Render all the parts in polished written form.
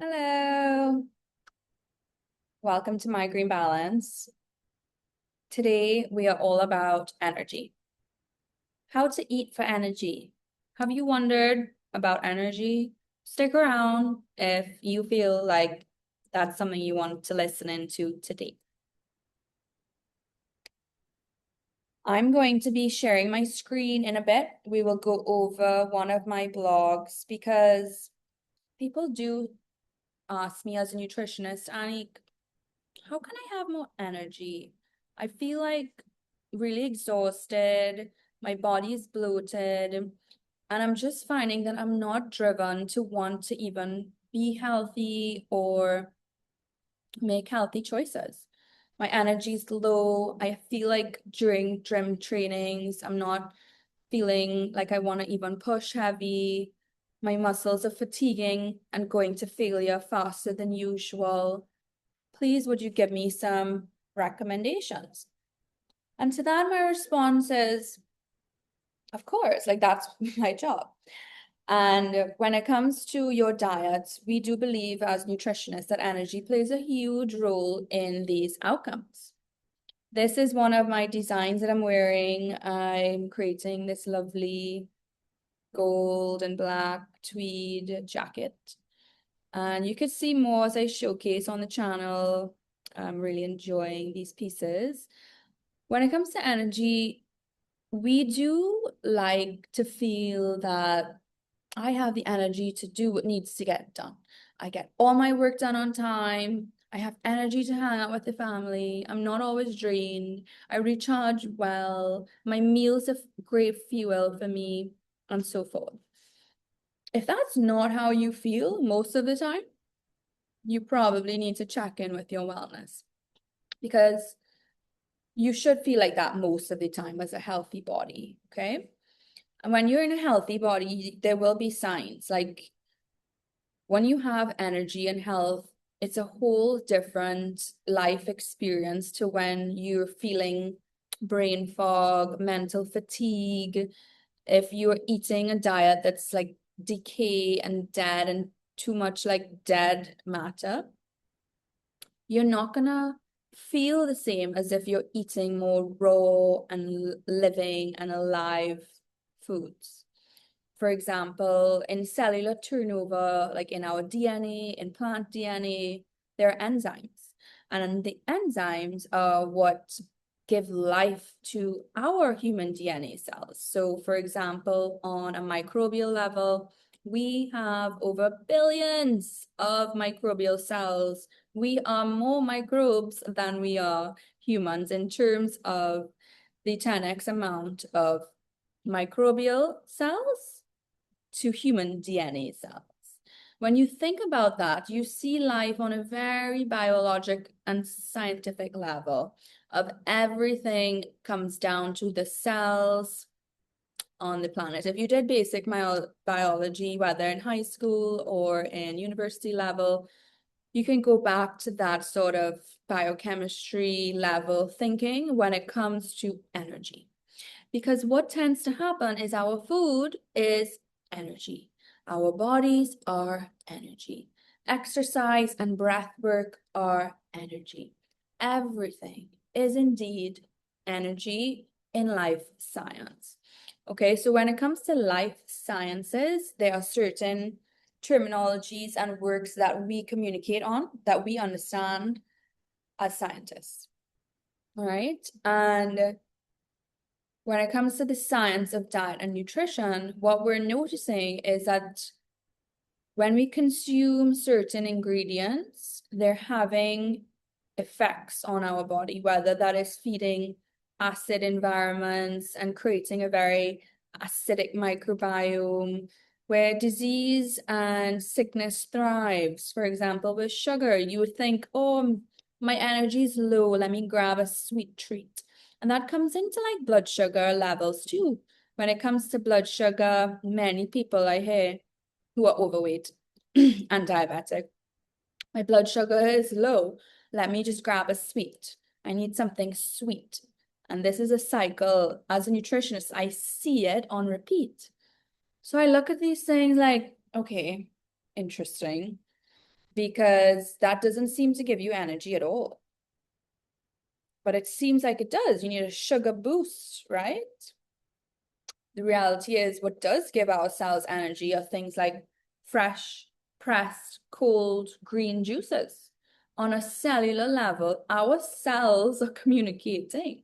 Hello, welcome to My Green Balance. Today we are all about energy. How to eat for energy. Have you wondered about energy? Stick around if you feel like that's something you want to listen into today. I'm going to be sharing my screen in a bit. We will go over one of my blogs because people do ask me as a nutritionist, Annie, how can I have more energy? I feel like really exhausted, my body is bloated, and I'm just finding that I'm not driven to want to even be healthy or make healthy choices. My energy is low. I feel like during gym trainings, I'm not feeling like I want to even push heavy. My muscles are fatiguing and going to failure faster than usual. Please, would you give me some recommendations? And to that, my response is, of course, like that's my job. And when it comes to your diet, we do believe as nutritionists that energy plays a huge role in these outcomes. This is one of my designs that I'm wearing. I'm creating this lovely gold and black tweed jacket. And you could see more as I showcase on the channel. I'm really enjoying these pieces. When it comes to energy, we do like to feel that I have the energy to do what needs to get done. I get all my work done on time. I have energy to hang out with the family. I'm not always drained. I recharge well. My meals are great fuel for me, and so forth. If that's not how you feel most of the time, you probably need to check in with your wellness because you should feel like that most of the time as a healthy body, okay? And when you're in a healthy body, there will be signs like when you have energy and health, it's a whole different life experience to when you're feeling brain fog, mental fatigue. If you're eating a diet that's like decay and dead and too much like dead matter, you're not gonna feel the same as if you're eating more raw and living and alive foods. For example, in cellular turnover, like in our DNA, in plant DNA, there are enzymes. And the enzymes are what give life to our human DNA cells. So, for example, on a microbial level, we have over billions of microbial cells. We are more microbes than we are humans in terms of the 10x amount of microbial cells to human DNA cells. When you think about that, you see life on a very biologic and scientific level of everything comes down to the cells on the planet. If you did basic biology, whether in high school or in university level, you can go back to that sort of biochemistry level thinking when it comes to energy. Because what tends to happen is our food is energy. Our bodies are energy. Exercise and breath work are energy. Everything is indeed energy in life science. Okay, so when it comes to life sciences, there are certain terminologies and works that we communicate on, that we understand as scientists. All right, and when it comes to the science of diet and nutrition, what we're noticing is that when we consume certain ingredients, they're having effects on our body, whether that is feeding acid environments and creating a very acidic microbiome where disease and sickness thrives. For example, with sugar, you would think, oh, my energy is low, let me grab a sweet treat. And that comes into like blood sugar levels too. When it comes to blood sugar, many people I hear who are overweight and diabetic, my blood sugar is low. Let me just grab a sweet. I need something sweet. And this is a cycle. As a nutritionist, I see it on repeat. So I look at these things like, okay, interesting. because that doesn't seem to give you energy at all. But it seems like it does. You need a sugar boost, right? The reality is, what does give our cells energy are things like fresh, pressed, cold, green juices. On a cellular level, our cells are communicating,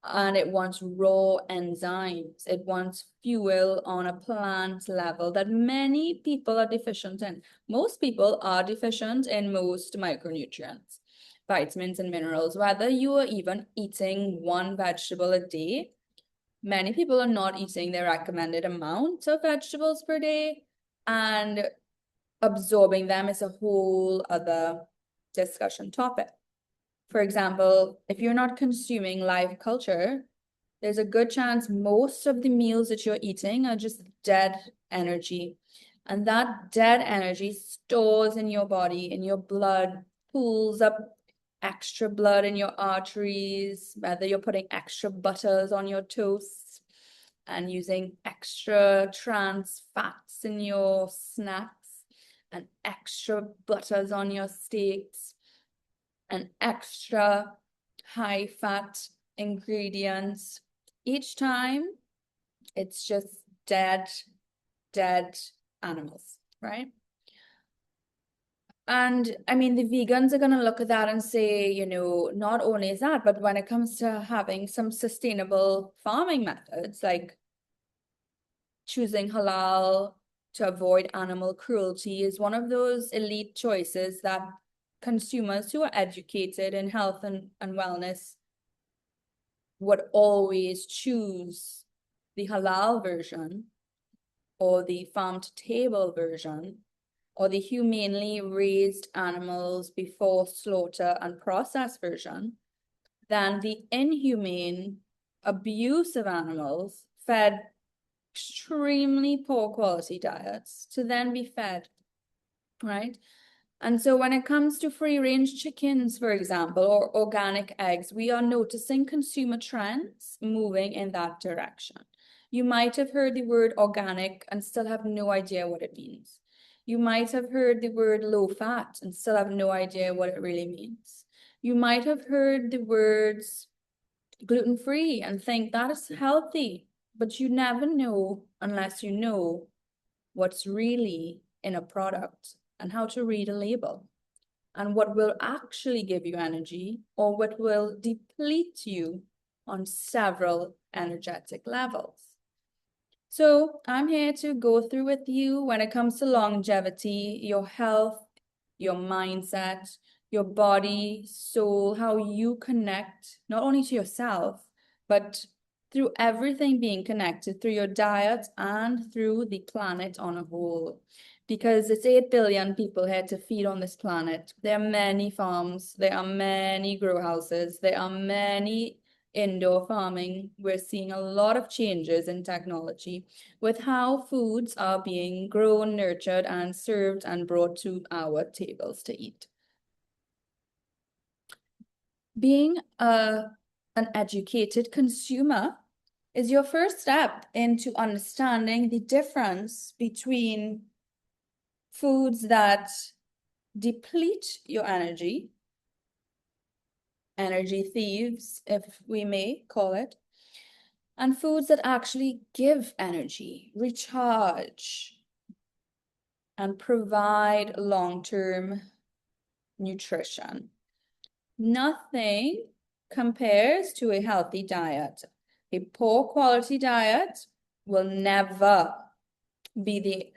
and it wants raw enzymes. It wants fuel on a plant level that many people are deficient in. Most people are deficient in most micronutrients, vitamins, and minerals, whether you are even eating one vegetable a day. Many people are not eating their recommended amount of vegetables per day, and absorbing them is a whole other discussion topic. For example, if you're not consuming live culture, there's a good chance most of the meals that you're eating are just dead energy. And that dead energy stores in your body, in your blood, pulls up extra blood in your arteries, whether you're putting extra butters on your toast and using extra trans fats in your snacks and extra butters on your steaks and extra high fat ingredients. Each time it's just dead animals, right? And I mean, the vegans are going to look at that and say, you know, not only is that, but when it comes to having some sustainable farming methods, like choosing halal to avoid animal cruelty, is one of those elite choices that consumers who are educated in health and wellness would always choose the halal version or the farm to table version or the humanely raised animals before slaughter and process version than the inhumane abuse of animals fed extremely poor quality diets to then be fed, right? And so when it comes to free-range chickens, for example, or organic eggs, we are noticing consumer trends moving in that direction. You might have heard the word organic and still have no idea what it means. You might have heard the word low fat and still have no idea what it really means. You might have heard the words gluten-free and think that is healthy, but you never know unless you know what's really in a product and how to read a label and what will actually give you energy or what will deplete you on several energetic levels. So I'm here to go through with you when it comes to longevity, your health, your mindset, your body, soul, how you connect not only to yourself, but through everything being connected, through your diet and through the planet on a whole. Because it's 8 billion people here to feed on this planet. There are many farms, there are many grow houses, there are many indoor farming. We're seeing a lot of changes in technology with how foods are being grown, nurtured, and served and brought to our tables to eat. Being an educated consumer is your first step into understanding the difference between foods that deplete your energy thieves, if we may call it, and foods that actually give energy, recharge, and provide long-term nutrition. Nothing compares to a healthy diet. A poor quality diet will never be the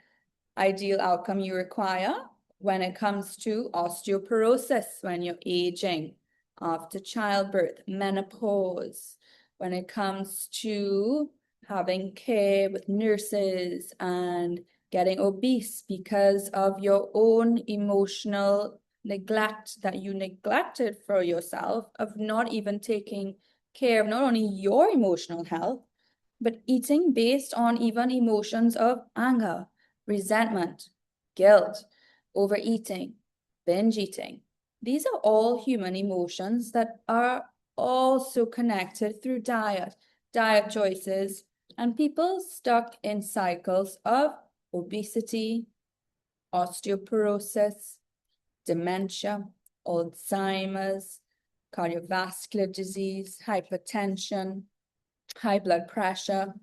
ideal outcome you require when it comes to osteoporosis, when you're aging, after childbirth, menopause, when it comes to having care with nurses and getting obese because of your own emotional neglect that you neglected for yourself, of not even taking care of not only your emotional health, but eating based on even emotions of anger, resentment, guilt, overeating, binge eating. These are all human emotions that are also connected through diet choices, and people stuck in cycles of obesity, osteoporosis, dementia, Alzheimer's, cardiovascular disease, hypertension, high blood pressure.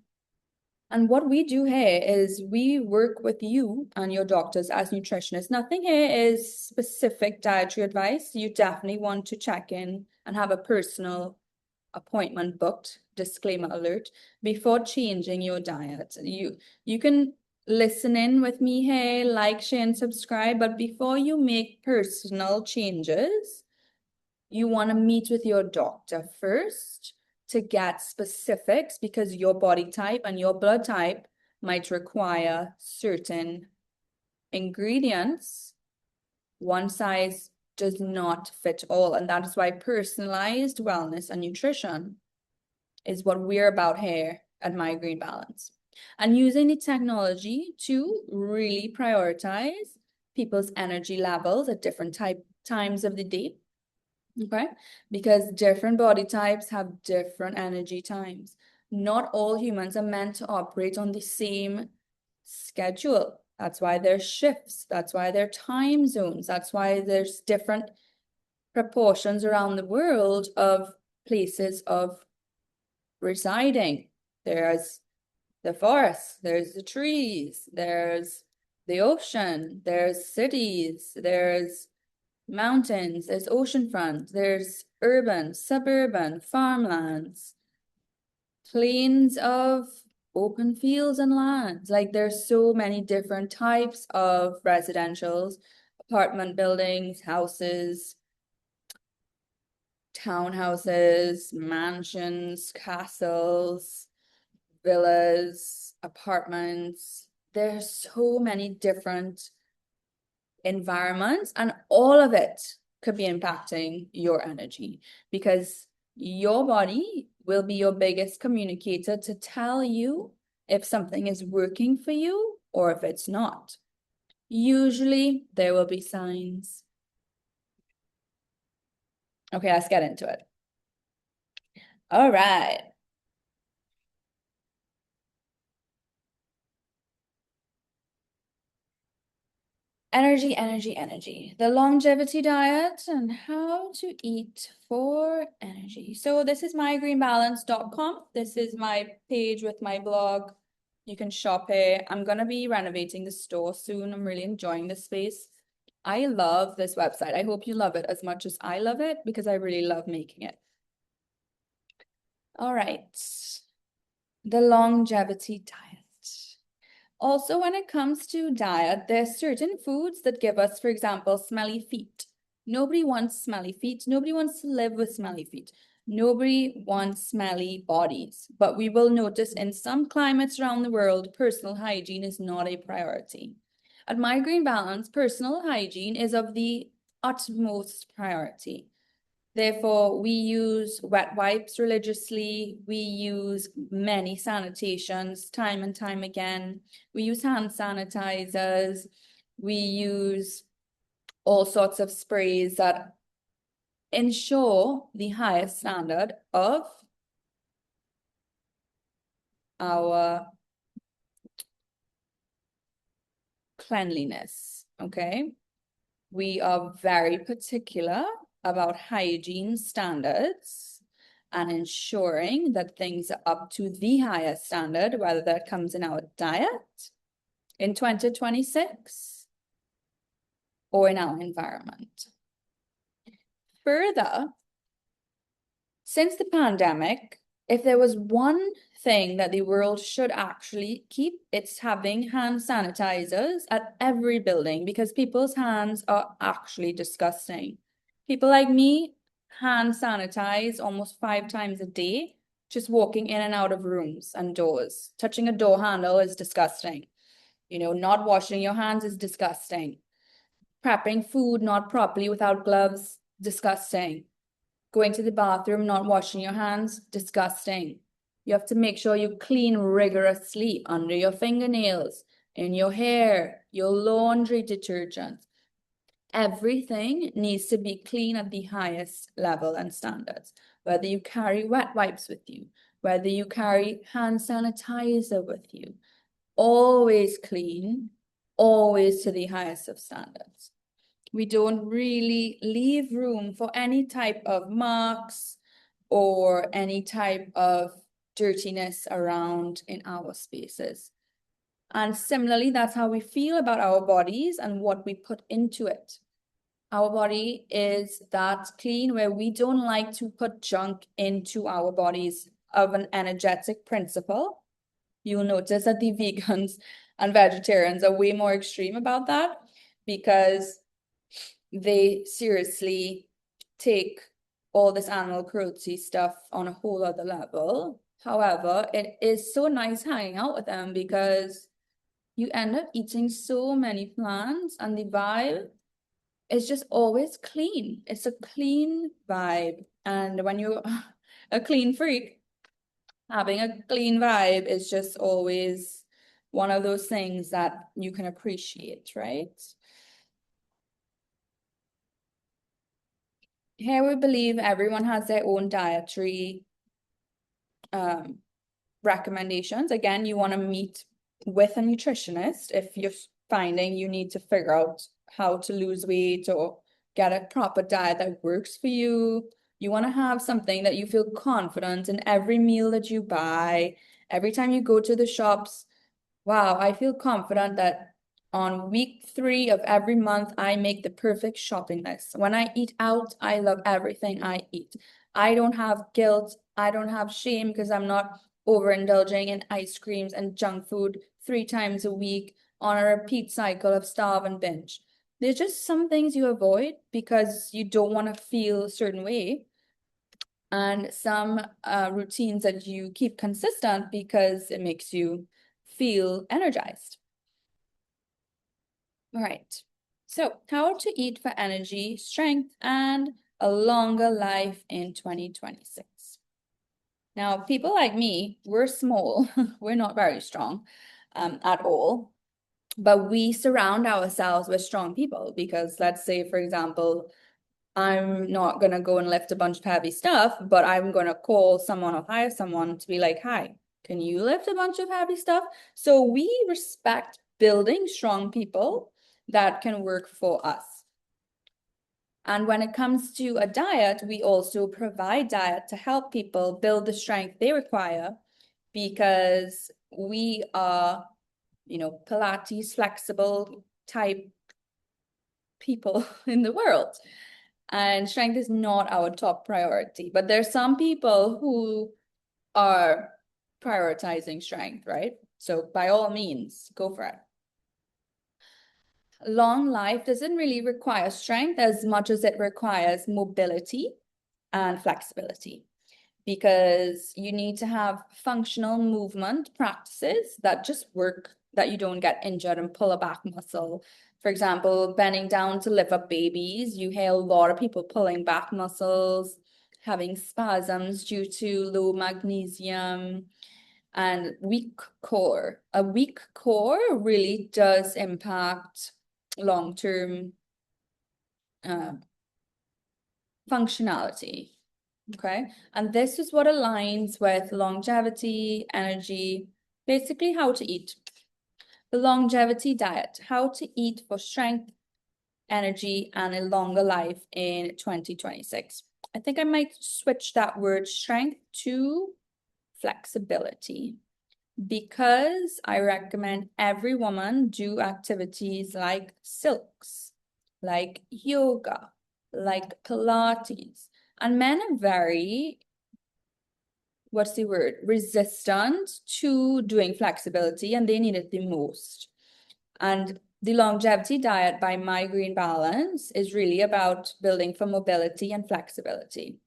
And what we do here is we work with you and your doctors as nutritionists. Nothing here is specific dietary advice. You definitely want to check in and have a personal appointment booked, disclaimer alert, before changing your diet. You can listen in with me here, like, share, and subscribe, but before you make personal changes, you want to meet with your doctor first to get specifics, because your body type and your blood type might require certain ingredients. One size does not fit all, and that is why personalized wellness and nutrition is what we're about here at Migraine Balance. And using the technology to really prioritize people's energy levels at different times of the day. Okay, because different body types have different energy times. Not all humans are meant to operate on the same schedule. That's why there's shifts. That's why there are time zones. That's why there's different proportions around the world of places of residing. There's the forest, there's the trees, there's the ocean, there's cities, there's mountains, there's oceanfront, there's urban, suburban, farmlands, plains of open fields and lands. Like there's so many different types of residentials, apartment buildings, houses, townhouses, mansions, castles, villas, apartments. There's so many different environments, and all of it could be impacting your energy, because your body will be your biggest communicator to tell you if something is working for you or if it's not. Usually there will be signs. Okay, let's get into it. All right. Energy, energy, energy. The longevity diet and how to eat for energy. So this is mygreenbalance.com. This is my page with my blog. You can shop here. I'm going to be renovating the store soon. I'm really enjoying this space. I love this website. I hope you love it as much as I love it, because I really love making it. All right. The longevity diet. Also, when it comes to diet, there's certain foods that give us, for example, smelly feet. Nobody wants smelly feet. Nobody wants to live with smelly feet. Nobody wants smelly bodies. But we will notice in some climates around the world, personal hygiene is not a priority. At Migraine Balance, personal hygiene is of the utmost priority. Therefore, we use wet wipes religiously. We use many sanitations time and time again. We use hand sanitizers. We use all sorts of sprays that ensure the highest standard of our cleanliness, okay? We are very particular about hygiene standards and ensuring that things are up to the highest standard, whether that comes in our diet in 2026 or in our environment. Further, since the pandemic, if there was one thing that the world should actually keep, it's having hand sanitizers at every building, because people's hands are actually disgusting. People like me hand sanitize almost 5 times a day, just walking in and out of rooms and doors. Touching a door handle is disgusting. You know, not washing your hands is disgusting. Prepping food not properly without gloves, disgusting. Going to the bathroom, not washing your hands, disgusting. You have to make sure you clean rigorously under your fingernails, in your hair, your laundry detergent. Everything needs to be clean at the highest level and standards. Whether you carry wet wipes with you, whether you carry hand sanitizer with you, always clean, always to the highest of standards. We don't really leave room for any type of marks or any type of dirtiness around in our spaces. And similarly, that's how we feel about our bodies and what we put into it. Our body is that clean where we don't like to put junk into our bodies of an energetic principle. You'll notice that the vegans and vegetarians are way more extreme about that because they seriously take all this animal cruelty stuff on a whole other level. However, it is so nice hanging out with them because you end up eating so many plants and the vibe is just always clean. It's a clean vibe. And when you're a clean freak, having a clean vibe is just always one of those things that you can appreciate, right? Here we believe everyone has their own dietary recommendations. Again, you want to meet with a nutritionist if you're finding you need to figure out how to lose weight or get a proper diet that works for you. You want to have something that you feel confident in every meal that you buy. Every time you go to the shops, wow, I feel confident that on week 3 of every month, I make the perfect shopping list. When I eat out, I love everything I eat. I don't have guilt. I don't have shame because I'm not overindulging in ice creams and junk food 3 times a week on a repeat cycle of starve and binge. There's just some things you avoid because you don't want to feel a certain way, and some routines that you keep consistent because it makes you feel energized. All right. So, how to eat for energy, strength, and a longer life in 2026. Now, people like me, we're small, we're not very strong at all, but we surround ourselves with strong people because let's say, for example, I'm not going to go and lift a bunch of heavy stuff, but I'm going to call someone or hire someone to be like, hi, can you lift a bunch of heavy stuff? So we respect building strong people that can work for us. And when it comes to a diet, we also provide diet to help people build the strength they require because we are, Pilates flexible type people in the world. And strength is not our top priority. But there's some people who are prioritizing strength, right? So by all means, go for it. Long life doesn't really require strength as much as it requires mobility and flexibility because you need to have functional movement practices that just work, that you don't get injured and pull a back muscle. For example, bending down to lift up babies, you hear a lot of people pulling back muscles, having spasms due to low magnesium and weak core. A weak core really does impact long-term functionality. Okay. And this is what aligns with longevity, energy, basically how to eat. The longevity diet, how to eat for strength, energy, and a longer life in 2026. I think I might switch that word strength to flexibility because I recommend every woman do activities like silks, like yoga, like Pilates. And men are very, what's the word, resistant to doing flexibility, and they need it the most. And the longevity diet by My Green Balance is really about building for mobility and flexibility.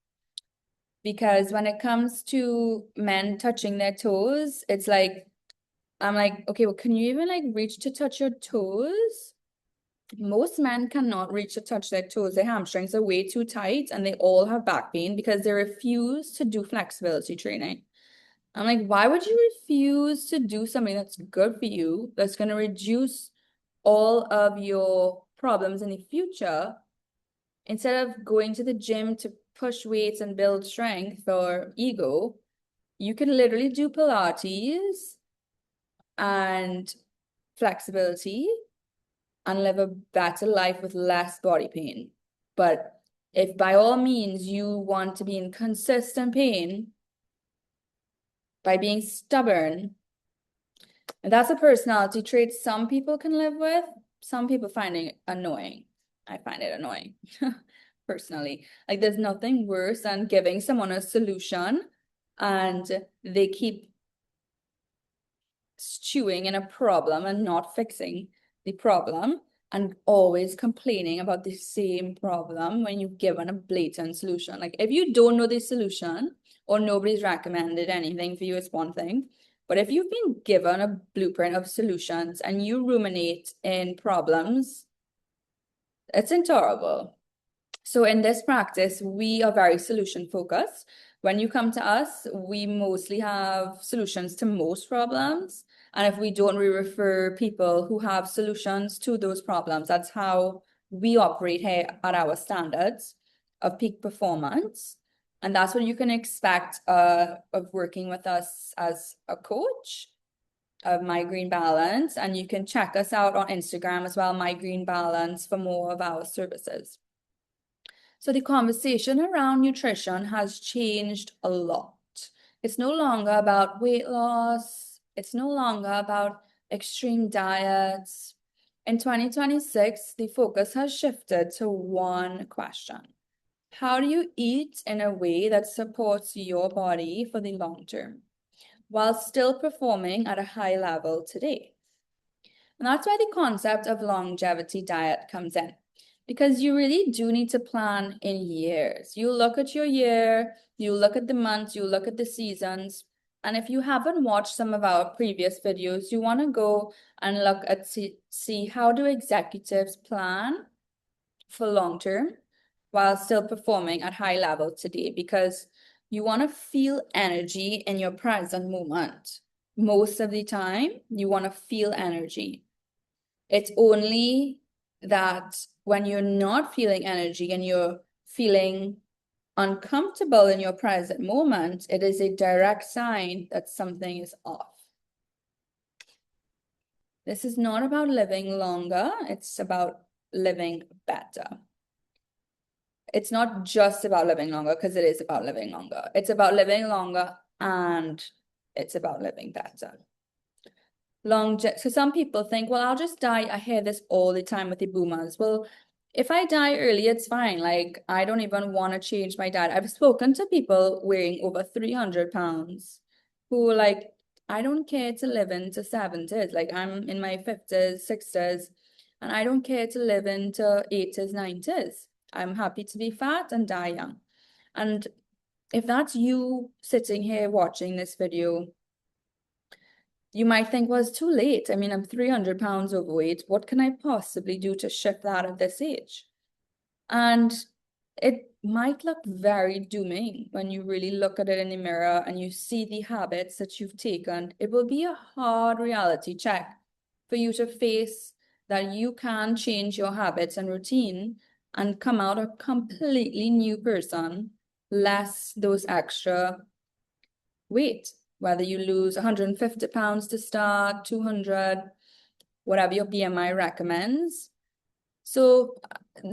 Because when it comes to men touching their toes, it's like, I'm like, okay, well, can you even like reach to touch your toes? Most men cannot reach to touch their toes. Their hamstrings are way too tight and they all have back pain because they refuse to do flexibility training. I'm like, why would you refuse to do something that's good for you, that's going to reduce all of your problems in the future, instead of going to the gym to push weights and build strength or ego? You can literally do Pilates and flexibility and live a better life with less body pain. But if by all means you want to be in consistent pain by being stubborn, and that's a personality trait some people can live with, some people find it annoying. I find it annoying personally. Like there's nothing worse than giving someone a solution and they keep stewing in a problem and not fixing the problem and always complaining about the same problem when you've given a blatant solution. Like if you don't know the solution or nobody's recommended anything for you, it's one thing. But if you've been given a blueprint of solutions and you ruminate in problems, it's intolerable. So in this practice, we are very solution focused. When you come to us, we mostly have solutions to most problems. And if we don't, we refer people who have solutions to those problems. That's how we operate here at our standards of peak performance. And that's what you can expect of working with us as a coach of Migraine Balance. And you can check us out on Instagram as well, Migraine Balance, for more of our services. So the conversation around nutrition has changed a lot. It's no longer about weight loss. It's no longer about extreme diets. In 2026, the focus has shifted to one question. How do you eat in a way that supports your body for the long term while still performing at a high level today? And that's why the concept of longevity diet comes in. Because you really do need to plan in years. You look at your year, you look at the months, you look at the seasons. And if you haven't watched some of our previous videos, you want to go and look at see how do executives plan for long term while still performing at high level today, because you want to feel energy in your present moment. Most of the time, you want to feel energy. It's only that when you're not feeling energy and you're feeling uncomfortable in your present moment, it is a direct sign that something is off. This is not about living longer, it's about living better. It's not just about living longer, because it is about living longer. It's about living longer and it's about living better. So some people think, well, I'll just die. I hear this all the time with the boomers. Well, if I die early, it's fine. Like, I don't even want to change my diet. I've spoken to people weighing over 300 pounds who like, I don't care to live into 70s. Like, I'm in my 50s, 60s, and I don't care to live into 80s, 90s. I'm happy to be fat and die young. And if that's you sitting here watching this video, you might think, well, it's too late. I mean, I'm 300 pounds overweight. What can I possibly do to shift that at this age? And it might look very dooming when you really look at it in the mirror and you see the habits that you've taken. It will be a hard reality check for you to face that you can change your habits and routine and come out a completely new person, less those extra weight. Whether you lose 150 pounds to start, 200, whatever your BMI recommends. So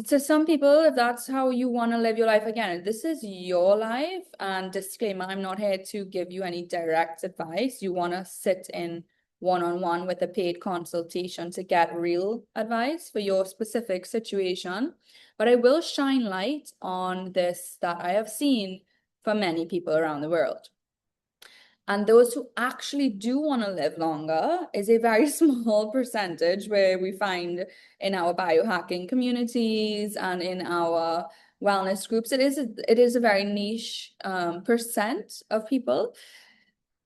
to some people, if that's how you want to live your life, again, this is your life. And disclaimer, I'm not here to give you any direct advice. You want to sit in one-on-one with a paid consultation to get real advice for your specific situation. But I will shine light on this that I have seen for many people around the world. And those who actually do want to live longer is a very small percentage, where we find in our biohacking communities and in our wellness groups. It is a very niche percent of people.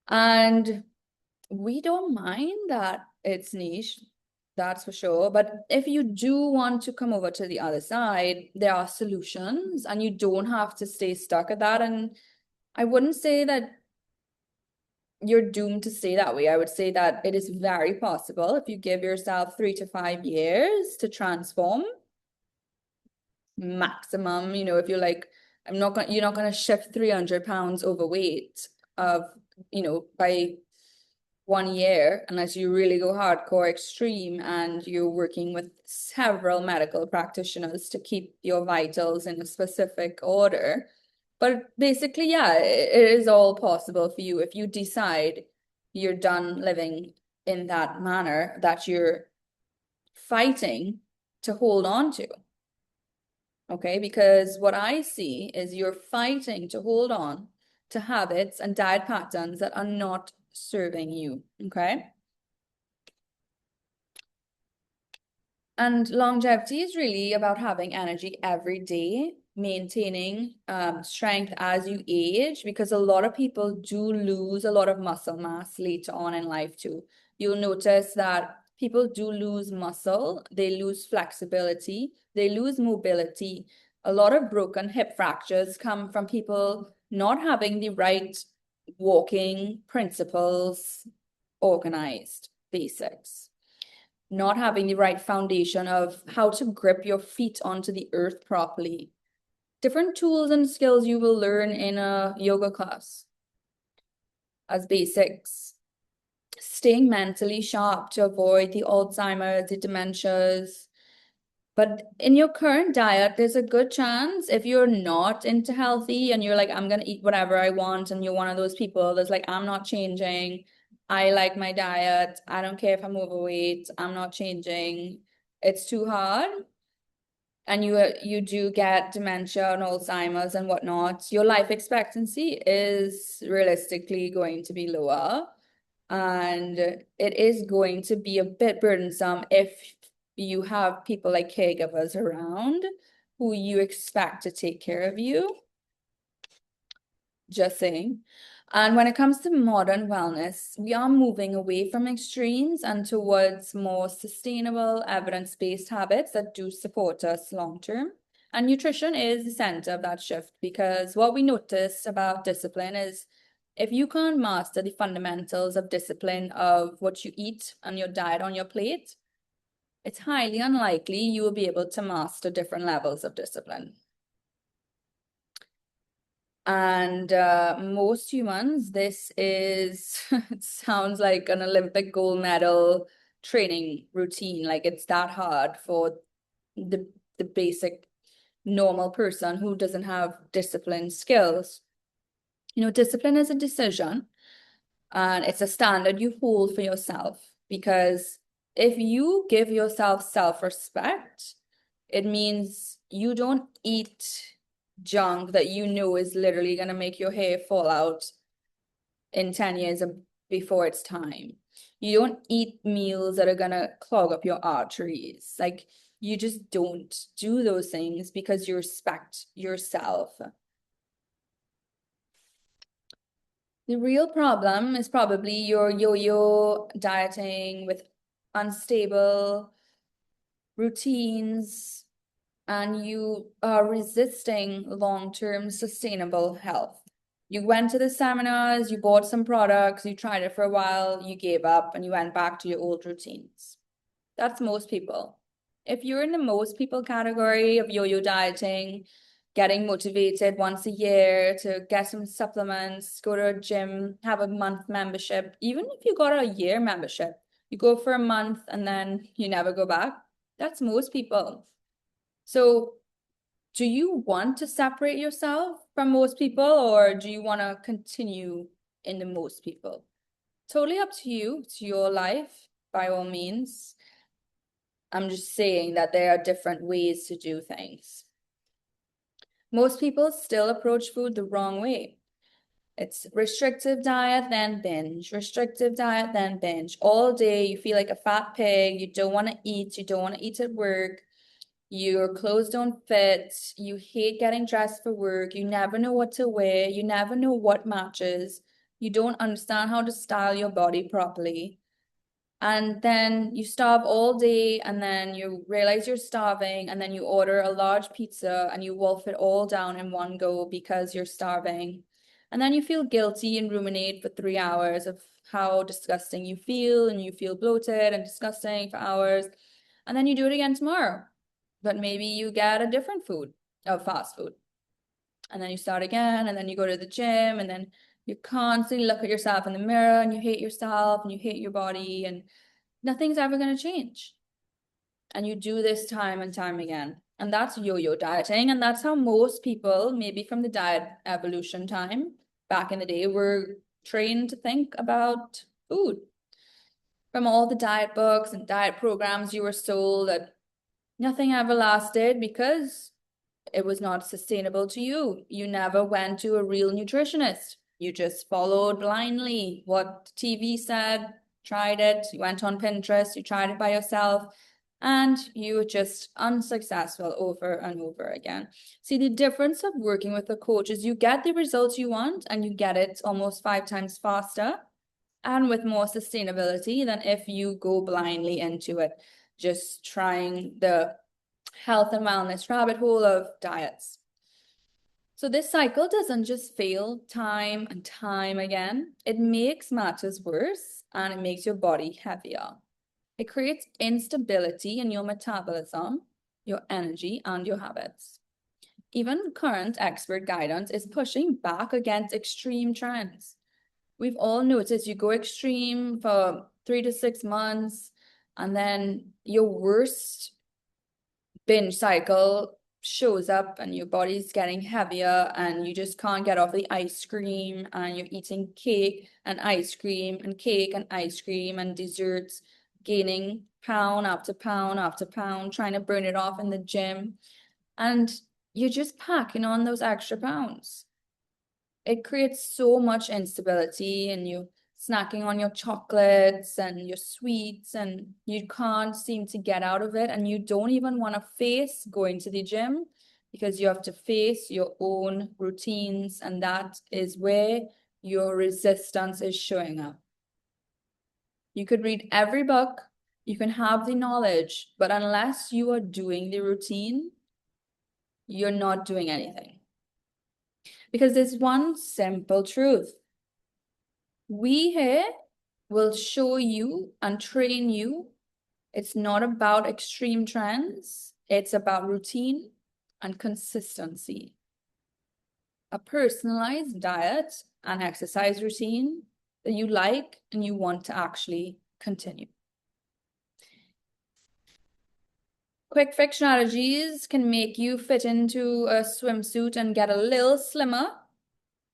And we don't mind that it's niche, that's for sure. But if you do want to come over to the other side, there are solutions and you don't have to stay stuck at that. And I wouldn't say that you're doomed to stay that way. I would say that it is very possible if you give yourself 3 to 5 years to transform. Maximum, if you're like, you're not gonna shift 300 pounds overweight by 1 year, unless you really go hardcore extreme and you're working with several medical practitioners to keep your vitals in a specific order. But basically, yeah, it is all possible for you if you decide you're done living in that manner that you're fighting to hold on to. Okay, because what I see is you're fighting to hold on to habits and diet patterns that are not serving you. Okay. And longevity is really about having energy every day, maintaining strength as you age, because a lot of people do lose a lot of muscle mass later on in life too. You'll notice that people do lose muscle, they lose flexibility, they lose mobility. A lot of broken hip fractures come from people not having the right walking principles organized, basics, not having the right foundation of how to grip your feet onto the earth properly. Different tools and skills you will learn in a yoga class as basics. Staying mentally sharp to avoid the Alzheimer's, the dementias. But in your current diet, there's a good chance if you're not into healthy and you're like, I'm gonna eat whatever I want, and you're one of those people that's like, I'm not changing. I like my diet. I don't care if I'm overweight. I'm not changing. It's too hard. And you do get dementia and Alzheimer's and whatnot. Your life expectancy is realistically going to be lower. And it is going to be a bit burdensome if you have people like caregivers around who you expect to take care of you. Just saying. And when it comes to modern wellness, we are moving away from extremes and towards more sustainable, evidence-based habits that do support us long term. And nutrition is the center of that shift, because what we notice about discipline is if you can't master the fundamentals of discipline of what you eat and your diet on your plate, it's highly unlikely you will be able to master different levels of discipline. And most humans, this is, it sounds like an Olympic gold medal training routine. Like it's that hard for the basic normal person who doesn't have discipline skills. You know, discipline is a decision and it's a standard you hold for yourself, because if you give yourself self-respect, it means you don't eat junk that you know is literally going to make your hair fall out in 10 years before it's time. You don't eat meals that are going to clog up your arteries. Like, you just don't do those things because you respect yourself. The real problem is probably your yo-yo dieting with unstable routines, and you are resisting long-term sustainable health. You went to the seminars, you bought some products, you tried it for a while, you gave up, and you went back to your old routines. That's most people. If you're in the most people category of yo-yo dieting, getting motivated once a year to get some supplements, go to a gym, have a month membership, even if you got a year membership, you go for a month and then you never go back. That's most people. So do you want to separate yourself from most people, or do you want to continue in the most people? Totally up to you. It's your life, by all means. I'm just saying that there are different ways to do things. Most people still approach food the wrong way. It's restrictive diet, then binge, restrictive diet, then binge. All day, you feel like a fat pig. You don't want to eat. You don't want to eat at work. Your clothes don't fit. You hate getting dressed for work. You never know what to wear. You never know what matches. You don't understand how to style your body properly. And then you starve all day, and then you realize you're starving, and then you order a large pizza and you wolf it all down in one go because you're starving. And then you feel guilty and ruminate for 3 hours of how disgusting you feel, and you feel bloated and disgusting for hours. And then you do it again tomorrow. But maybe you get a different food, fast food. And then you start again, and then you go to the gym, and then You constantly look at yourself in the mirror and you hate yourself and you hate your body, and nothing's ever going to change. And you do this time and time again. And that's yo-yo dieting. And that's how most people, maybe from the diet evolution time back in the day, were trained to think about food. From all the diet books and diet programs, you were sold that nothing ever lasted because it was not sustainable to you. You never went to a real nutritionist. You just followed blindly what TV said, tried it, you went on Pinterest, you tried it by yourself, and you were just unsuccessful over and over again. See, the difference of working with a coach is you get the results you want and you get it almost 5 times faster and with more sustainability than if you go blindly into it, just trying the health and wellness rabbit hole of diets. So this cycle doesn't just fail time and time again. It makes matters worse and it makes your body heavier. It creates instability in your metabolism, your energy, and your habits. Even current expert guidance is pushing back against extreme trends. We've all noticed you go extreme for 3 to 6 months, and then your worst binge cycle shows up and your body's getting heavier and you just can't get off the ice cream and you're eating cake and ice cream and cake and ice cream and desserts, gaining pound after pound after pound, trying to burn it off in the gym. And you're just packing on those extra pounds. It creates so much instability and you snacking on your chocolates and your sweets and you can't seem to get out of it, and you don't even want to face going to the gym because you have to face your own routines, and that is where your resistance is showing up. You could read every book, you can have the knowledge, but unless you are doing the routine, you're not doing anything. Because there's one simple truth. We here will show you and train you. It's not about extreme trends. It's about routine and consistency. A personalized diet and exercise routine that you like and you want to actually continue. Quick fix strategies can make you fit into a swimsuit and get a little slimmer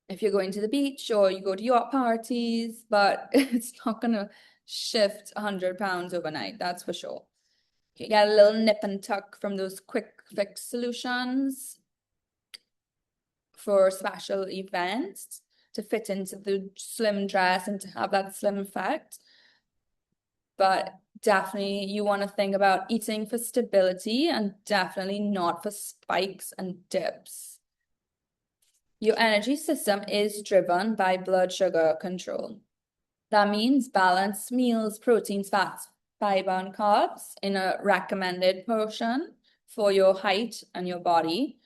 if you're going to the beach or you go to yacht parties, but it's not going to shift 100 pounds overnight, that's for sure. You get a little nip and tuck from those quick fix solutions for special events to fit into the slim dress and to have that slim effect. But definitely you want to think about eating for stability and definitely not for spikes and dips. Your energy system is driven by blood sugar control. That means balanced meals, proteins, fats, fiber, and carbs in a recommended portion for your height and your body.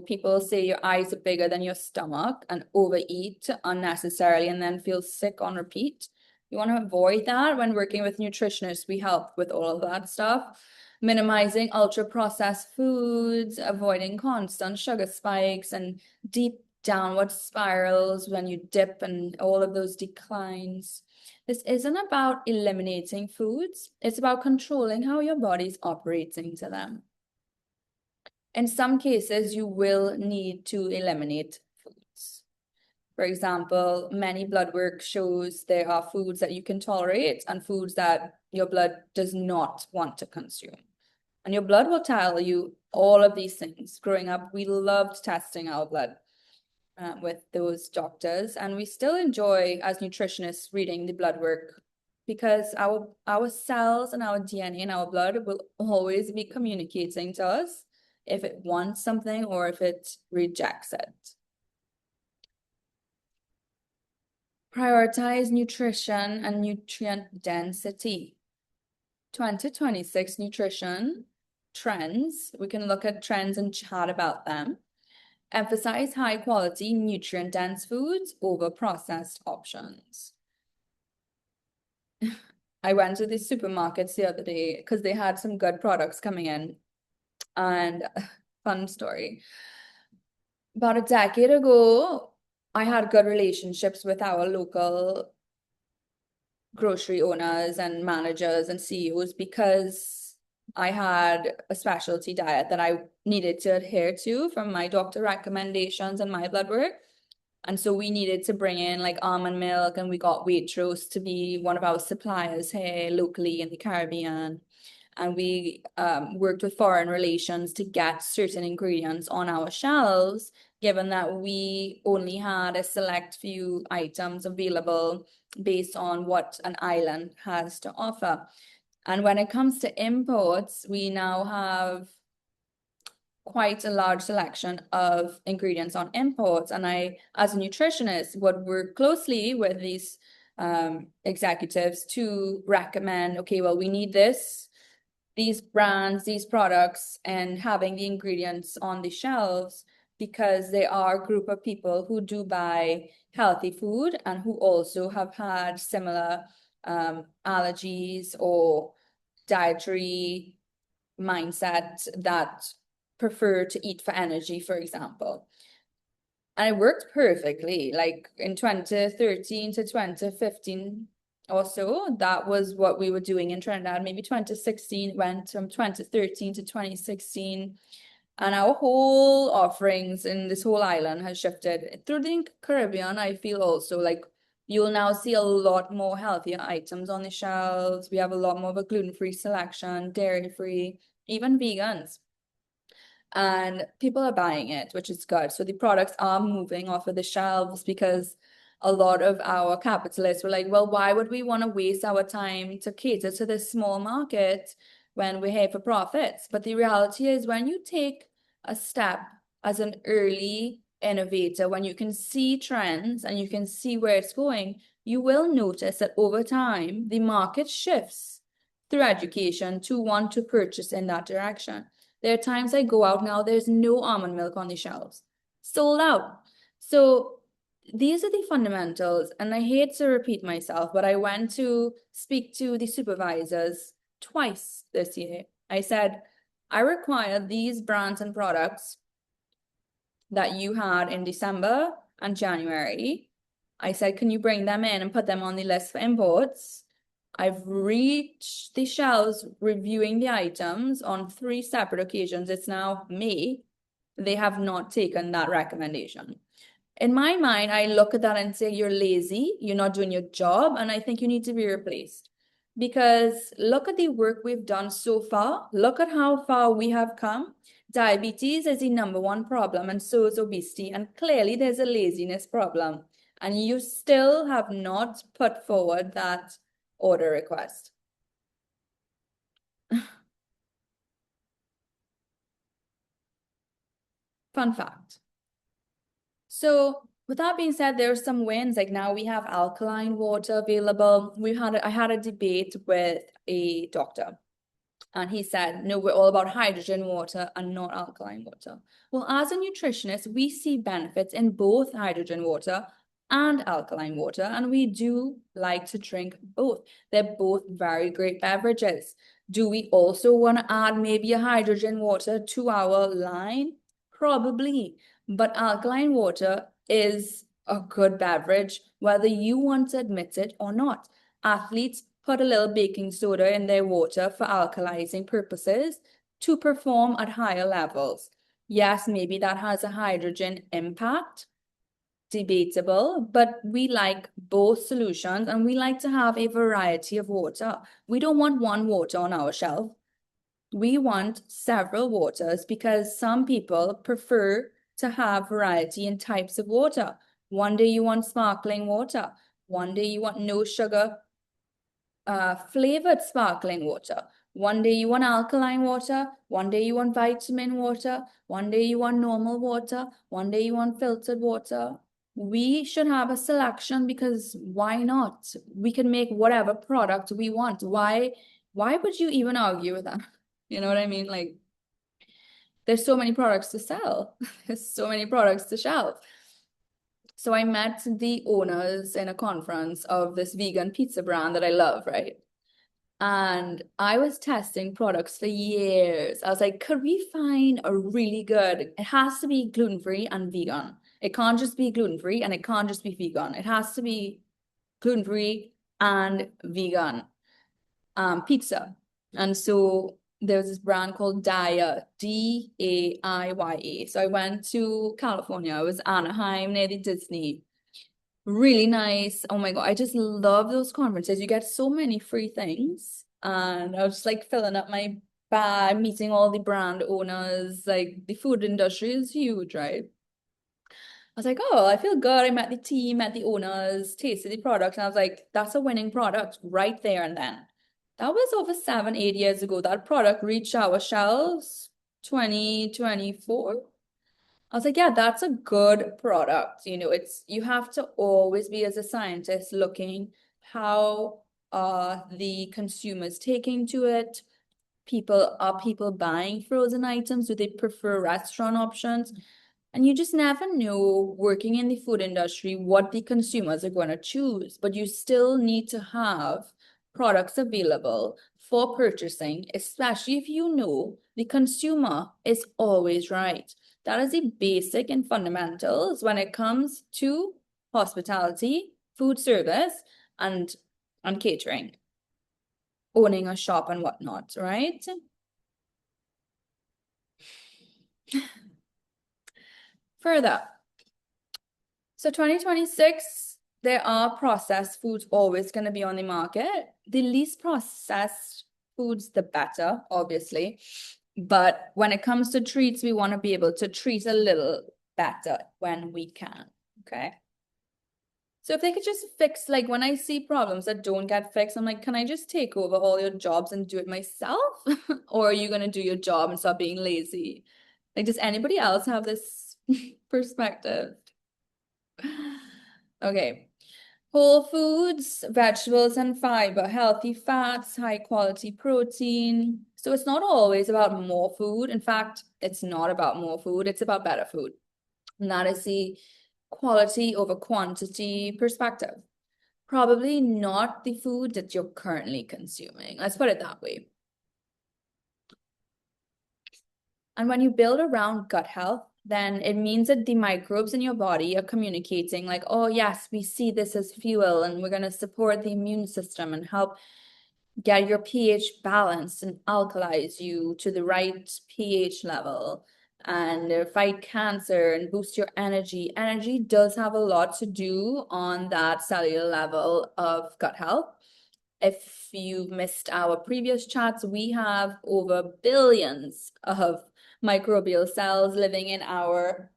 People say your eyes are bigger than your stomach and overeat unnecessarily and then feel sick on repeat. You want to avoid that. When working with nutritionists, we help with all of that stuff. Minimizing ultra-processed foods, avoiding constant sugar spikes and deep downward spirals when you dip and all of those declines. This isn't about eliminating foods. It's about controlling how your body's operating to them. In some cases, you will need to eliminate foods. For example, many blood work shows there are foods that you can tolerate and foods that your blood does not want to consume. And your blood will tell you all of these things. Growing up, we loved testing our blood with those doctors, and we still enjoy, as nutritionists, reading the blood work because our cells and our DNA in our blood will always be communicating to us if it wants something or if it rejects it. Prioritize nutrition and nutrient density. 2026 nutrition trends, we can look at trends and chat about them. Emphasize high quality, nutrient dense foods over processed options. I went to the supermarkets the other day because they had some good products coming in. And fun story. About a decade ago, I had good relationships with our local grocery owners and managers and CEOs because I had a specialty diet that I needed to adhere to from my doctor recommendations and my blood work. And so we needed to bring in like almond milk, and we got Waitrose to be one of our suppliers here locally in the Caribbean. And we worked with foreign relations to get certain ingredients on our shelves, given that we only had a select few items available based on what an island has to offer. And when it comes to imports, we now have quite a large selection of ingredients on imports. And I, as a nutritionist, would work closely with these executives to recommend, okay, well, we need this, these brands, these products, and having the ingredients on the shelves because they are a group of people who do buy healthy food and who also have had similar allergies or dietary mindset that prefer to eat for energy, for example. And it worked perfectly. Like in 2013 to 2015 or so, that was what we were doing in Trinidad. Maybe 2016 went from 2013 to 2016. And our whole offerings in this whole island has shifted. Through the Caribbean, I feel also like you'll now see a lot more healthier items on the shelves. We have a lot more of a gluten-free selection, dairy-free, even vegans. And people are buying it, which is good. So the products are moving off of the shelves because a lot of our capitalists were like, well, why would we want to waste our time to cater to this small market when we're here for profits? But the reality is, when you take a step as an early innovator, when you can see trends and you can see where it's going, you will notice that over time, the market shifts through education to want to purchase in that direction. There are times I go out now, there's no almond milk on the shelves, sold out. So these are the fundamentals. And I hate to repeat myself, but I went to speak to the supervisors twice this year. I said, I require these brands and products that you had in December and January. I said, can you bring them in and put them on the list for imports? I've reached the shelves reviewing the items on 3 separate occasions. It's now May. They have not taken that recommendation. In my mind, I look at that and say, you're lazy, you're not doing your job, and I think you need to be replaced. Because look at the work we've done so far. Look at how far we have come. Diabetes is the #1 problem, and so is obesity. And clearly, there's a laziness problem. And you still have not put forward that order request. Fun fact. So with that being said, there are some wins. Like now we have alkaline water available. I had a debate with a doctor, and he said, no, we're all about hydrogen water and not alkaline water. Well, as a nutritionist, we see benefits in both hydrogen water and alkaline water, and we do like to drink both. They're both very great beverages. Do we also want to add maybe a hydrogen water to our line? Probably, but alkaline water is a good beverage, whether you want to admit it or not. Athletes put a little baking soda in their water for alkalizing purposes to perform at higher levels. Yes, maybe that has a hydrogen impact, debatable, but we like both solutions and we like to have a variety of water. We don't want one water on our shelf. We want several waters because some people prefer to have variety in types of water. One day you want sparkling water. One day you want no sugar flavored sparkling water. One day you want alkaline water, one day you want vitamin water, one day you want normal water, one day you want filtered water. We should have a selection because why not? We can make whatever product we want. Why would you even argue with that? You know what I mean? Like, there's so many products to sell. There's so many products to shelf. So I met the owners in a conference of this vegan pizza brand that I love, right? And I was testing products for years. I was like, could we find a really good, it has to be gluten-free and vegan. It can't just be gluten-free and it can't just be vegan. It has to be gluten-free and vegan pizza. And so there's this brand called Daiya, Daiya. So I went to California. I was Anaheim near the Disney. Really nice. Oh my God, I just love those conferences. You get so many free things. And I was just like filling up my bag, meeting all the brand owners. Like the food industry is huge, right? I was like, oh, I feel good. I met the team, met the owners, tasted the product, and I was like, that's a winning product right there and then. That was over 7, 8 years ago. That product reached our shelves 2024. I was like, yeah, that's a good product. It's you have to always be as a scientist looking how are the consumers taking to it. People buying frozen items? Do they prefer restaurant options? And you just never know working in the food industry what the consumers are going to choose, but you still need to have products available for purchasing, especially if you know the consumer is always right. That is the basic and fundamentals when it comes to hospitality, food service, and catering, owning a shop and whatnot, right? Further, so 2026, there are processed foods always going to be on the market. The least processed foods, the better, obviously. But when it comes to treats, we want to be able to treat a little better when we can. Okay. So if they could just fix, like when I see problems that don't get fixed, I'm like, can I just take over all your jobs and do it myself? Or are you going to do your job and stop being lazy? Like, does anybody else have this perspective? Okay. Whole foods, vegetables and fiber, healthy fats, high quality protein. So it's not always about more food. In fact, it's not about more food, it's about better food. And that is the quality over quantity perspective. Probably not the food that you're currently consuming. Let's put it that way. And when you build around gut health, then it means that the microbes in your body are communicating like, oh, yes, we see this as fuel and we're going to support the immune system and help get your pH balanced and alkalize you to the right pH level and fight cancer and boost your energy. Energy does have a lot to do on that cellular level of gut health. If you've missed our previous chats, we have over billions of microbial cells living in our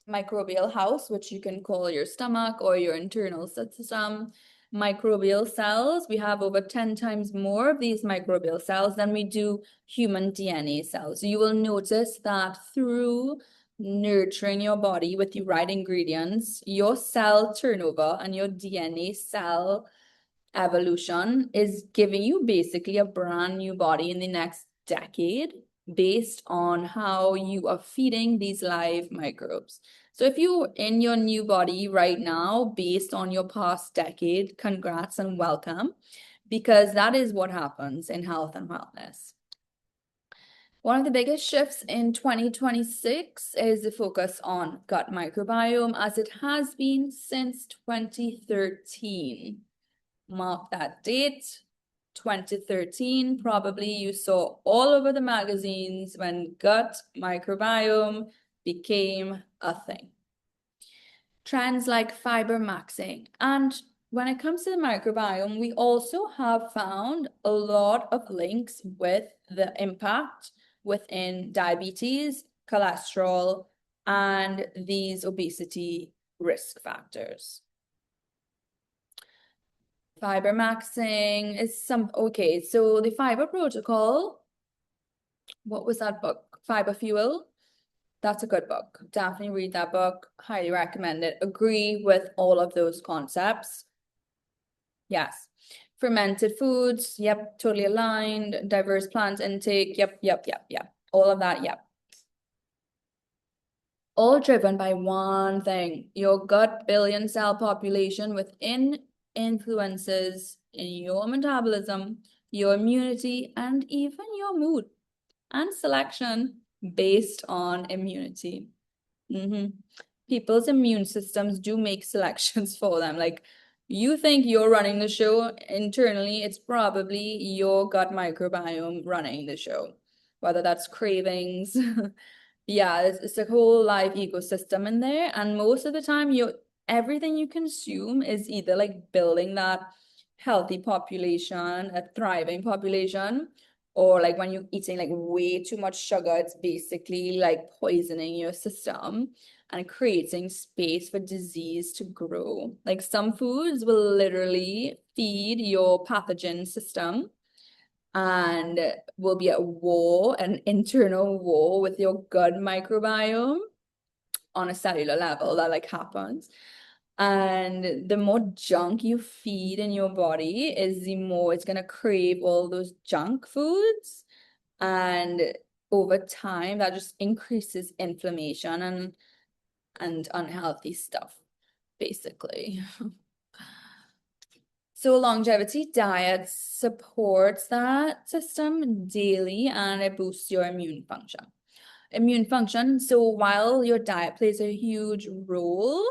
microbial house, which you can call your stomach or your internal system. Microbial cells, we have over 10 times more of these microbial cells than we do human DNA cells. So you will notice that through nurturing your body with the right ingredients, your cell turnover and your DNA cell evolution is giving you basically a brand new body in the next decade based on how you are feeding these live microbes. So if you're in your new body right now, based on your past decade, congrats and welcome, because that is what happens in health and wellness. One of the biggest shifts in 2026 is the focus on gut microbiome, as it has been since 2013. Mark that date, 2013. Probably you saw all over the magazines when gut microbiome became a thing. Trends like fiber maxing. And when it comes to the microbiome, we also have found a lot of links with the impact within diabetes, cholesterol, and these obesity risk factors. Fiber maxing is okay, so the fiber protocol, what was that book? Fiber Fuel. That's a good book. Definitely read that book. Highly recommend it. Agree with all of those concepts. Yes. Fermented foods. Yep. Totally aligned. Diverse plant intake. Yep. All of that. Yep. All driven by one thing. Your gut billion cell population within influences in your metabolism, your immunity, and even your mood and selection based on immunity. people's immune systems do make selections for them. Like you think you're running the show internally, it's probably your gut microbiome running the show, whether that's cravings. Yeah, it's a whole live ecosystem in there. And most of the time, everything you consume is either like building that healthy population, a thriving population, or like when you're eating like way too much sugar, it's basically like poisoning your system and creating space for disease to grow. Like some foods will literally feed your pathogen system and will be at war, an internal war with your gut microbiome on a cellular level that like happens. And the more junk you feed in your body is the more it's gonna crave all those junk foods. And over time, that just increases inflammation and unhealthy stuff, basically. So longevity diet supports that system daily and it boosts your immune function. Immune function, so while your diet plays a huge role,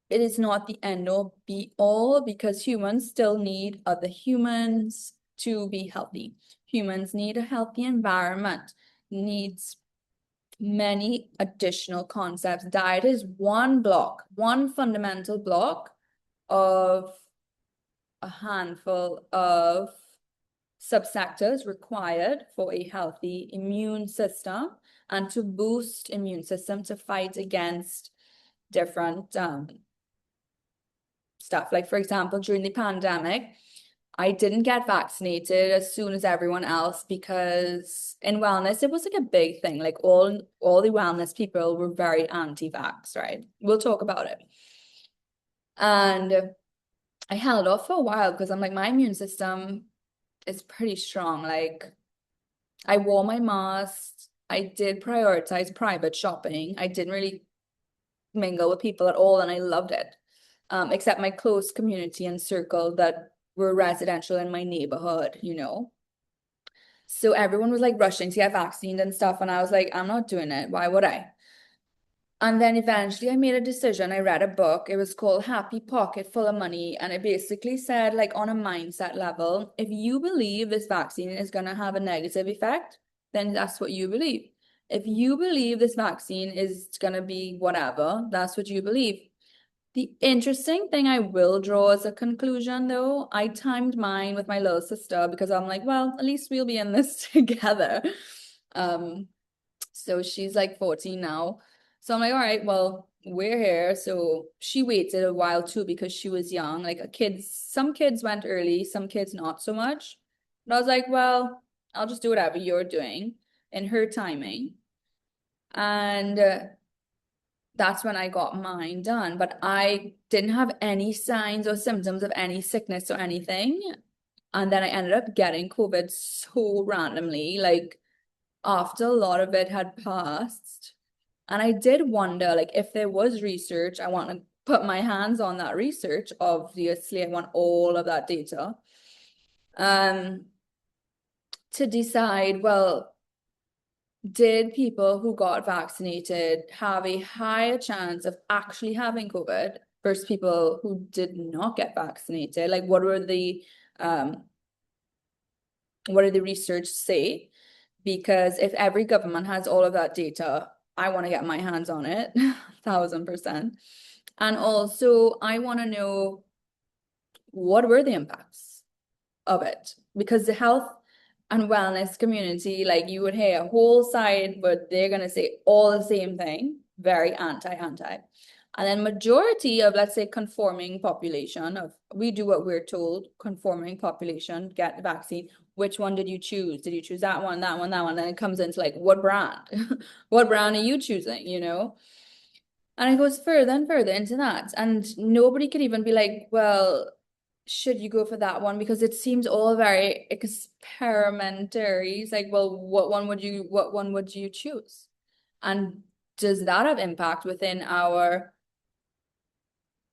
it is not the end all be all because humans still need other humans to be healthy. Humans need a healthy environment, needs many additional concepts. Diet is one block, one fundamental block of a handful of subsectors required for a healthy immune system and to boost immune system to fight against different stuff. Like for example, during the pandemic, I didn't get vaccinated as soon as everyone else because in wellness it was like a big thing. Like all the wellness people were very anti-vax, right? We'll talk about it. And I held off for a while because I'm like, my immune system is pretty strong. Like I wore my mask. I did prioritize private shopping. I didn't really mingle with people at all, and I loved it. Except my close community and circle that were residential in my neighborhood, you know. So everyone was like rushing to get vaccinated and stuff, and I was like, I'm not doing it. Why would I? And then eventually I made a decision. I read a book. It was called Happy Pocket Full of Money. And it basically said, like, on a mindset level, if you believe this vaccine is going to have a negative effect, then that's what you believe. If you believe this vaccine is going to be whatever, that's what you believe. The interesting thing I will draw as a conclusion, though, I timed mine with my little sister because I'm like, well, at least we'll be in this together. So she's like 14 now. So I'm like, all right, well, we're here. So she waited a while too because she was young. Like some kids went early, some kids not so much. But I was like, well, I'll just do whatever you're doing in her timing. And that's when I got mine done. But I didn't have any signs or symptoms of any sickness or anything. And then I ended up getting COVID so randomly, like after a lot of it had passed. And I did wonder, like, if there was research, I want to put my hands on that research. Obviously, I want all of that data. To decide, well, did people who got vaccinated have a higher chance of actually having COVID versus people who did not get vaccinated? Like, what did the research say? Because if every government has all of that data, I want to get my hands on it, 1000%. And also, I want to know what were the impacts of it? Because the health and wellness community, like you would hear a whole side, but they're going to say all the same thing, very anti. And then majority of, let's say, conforming population of, we do what we're told, conforming population, get the vaccine. Which one did you choose? Did you choose that one, that one, that one? Then it comes into like, what brand? What brand are you choosing, you know? And it goes further and further into that. And nobody could even be like, well, should you go for that one? Because it seems all very experimentary. It's like, well, what one would you choose? And does that have impact within our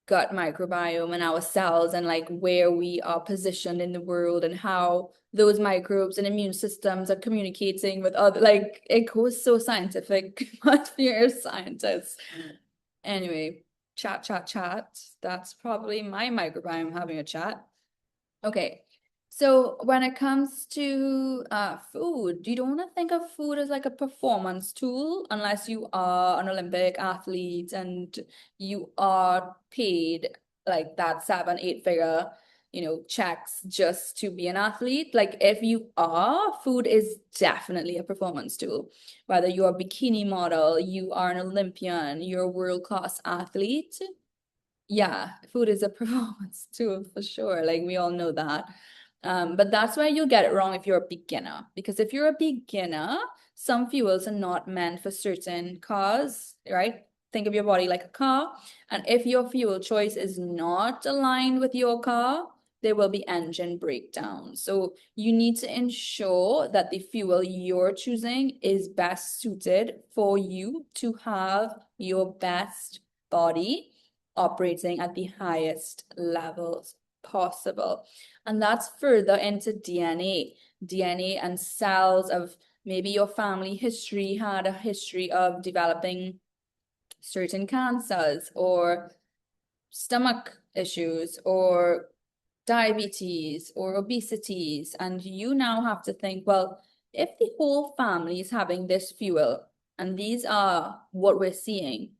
gut microbiome and our cells and like where we are positioned in the world and how those microbes and immune systems are communicating with other, like it goes so scientific, but you're a scientist. Anyway, chat, chat, chat. That's probably my microbiome having a chat. Okay. So when it comes to food, you don't want to think of food as like a performance tool unless you are an Olympic athlete and you are paid like that 7, 8 figure, checks just to be an athlete. Like if you are, food is definitely a performance tool. Whether you're a bikini model, you are an Olympian, you're a world-class athlete, yeah, food is a performance tool for sure. Like we all know that. But that's why you'll get it wrong if you're a beginner. Because if you're a beginner, some fuels are not meant for certain cars, right? Think of your body like a car. And if your fuel choice is not aligned with your car, there will be engine breakdown. So you need to ensure that the fuel you're choosing is best suited for you to have your best body operating at the highest levels possible. And that's further into DNA. DNA and cells of maybe your family history had a history of developing certain cancers or stomach issues or diabetes or obesities. And you now have to think, well, if the whole family is having this fuel and these are what we're seeing,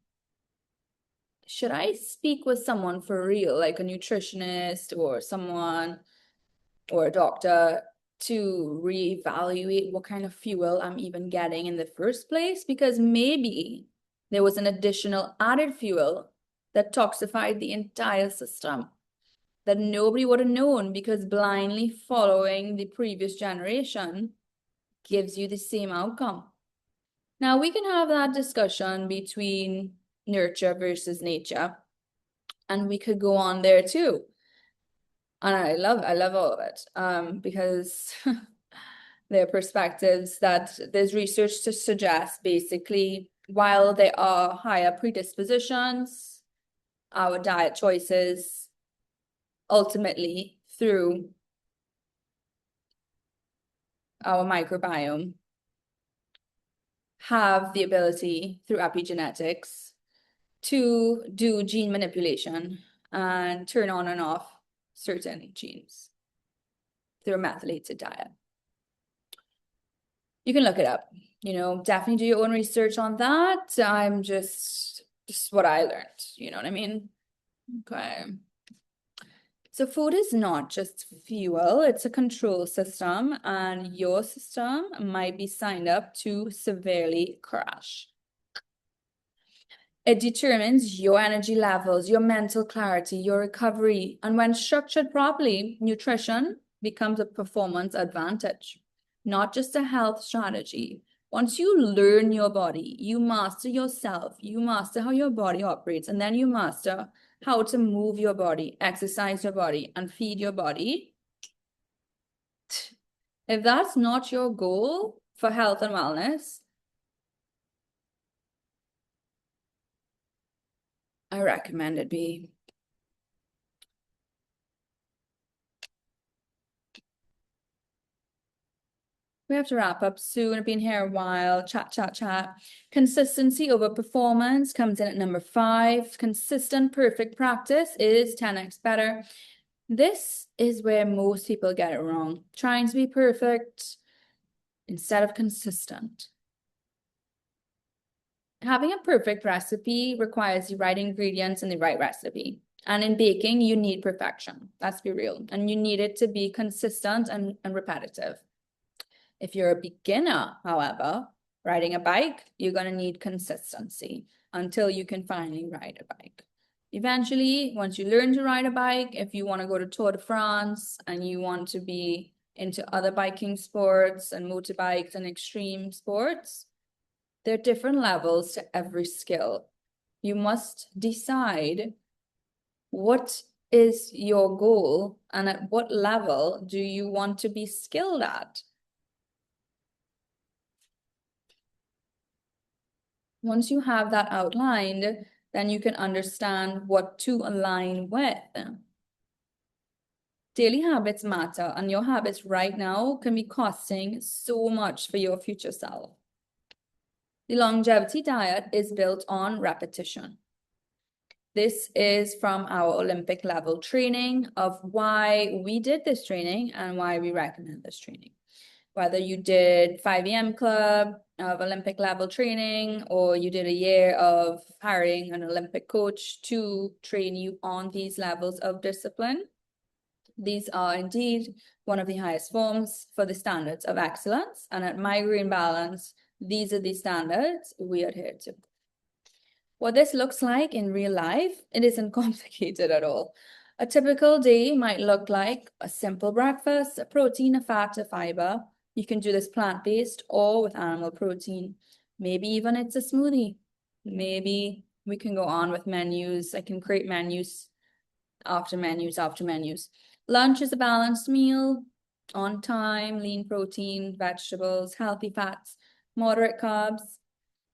should I speak with someone for real, like a nutritionist or someone or a doctor to reevaluate what kind of fuel I'm even getting in the first place? Because maybe there was an additional added fuel that toxified the entire system that nobody would have known because blindly following the previous generation gives you the same outcome. Now we can have that discussion between nurture versus nature. And we could go on there too. And I love all of it. Because there are perspectives that there's research to suggest basically while there are higher predispositions, our diet choices ultimately through our microbiome have the ability through epigenetics to do gene manipulation and turn on and off certain genes through a methylated diet. You can look it up, definitely do your own research on that. I'm just what I learned, you know what I mean? Okay. So food is not just fuel, it's a control system, and your system might be signed up to severely crash. It determines your energy levels, your mental clarity, your recovery. And when structured properly, nutrition becomes a performance advantage, not just a health strategy. Once you learn your body, you master yourself, you master how your body operates, and then you master how to move your body, exercise your body, and feed your body. If that's not your goal for health and wellness, I recommend it be. We have to wrap up soon. I've been here a while. Chat, chat, chat. Consistency over performance comes in at number 5. Consistent, perfect practice is 10x better. This is where most people get it wrong. Trying to be perfect instead of consistent. Having a perfect recipe requires the right ingredients and the right recipe. And in baking, you need perfection. Let's be real. And you need it to be consistent and repetitive. If you're a beginner, however, riding a bike, you're going to need consistency until you can finally ride a bike. Eventually, once you learn to ride a bike, if you want to go to Tour de France and you want to be into other biking sports and motorbikes and extreme sports, there are different levels to every skill. You must decide what is your goal and at what level do you want to be skilled at. Once you have that outlined, then you can understand what to align with. Daily habits matter, and your habits right now can be costing so much for your future self. The longevity diet is built on repetition. This is from our Olympic level training of why we did this training and why we recommend this training. Whether you did 5 a.m. club of Olympic level training, or you did a year of hiring an Olympic coach to train you on these levels of discipline, these are indeed one of the highest forms for the standards of excellence. And at Migraine Balance, these are the standards we adhere to. What this looks like in real life, it isn't complicated at all. A typical day might look like a simple breakfast, a protein, a fat, a fiber. You can do this plant-based or with animal protein. Maybe even it's a smoothie. Maybe we can go on with menus. I can create menus after menus after menus. Lunch is a balanced meal, on time, lean protein, vegetables, healthy fats, moderate carbs.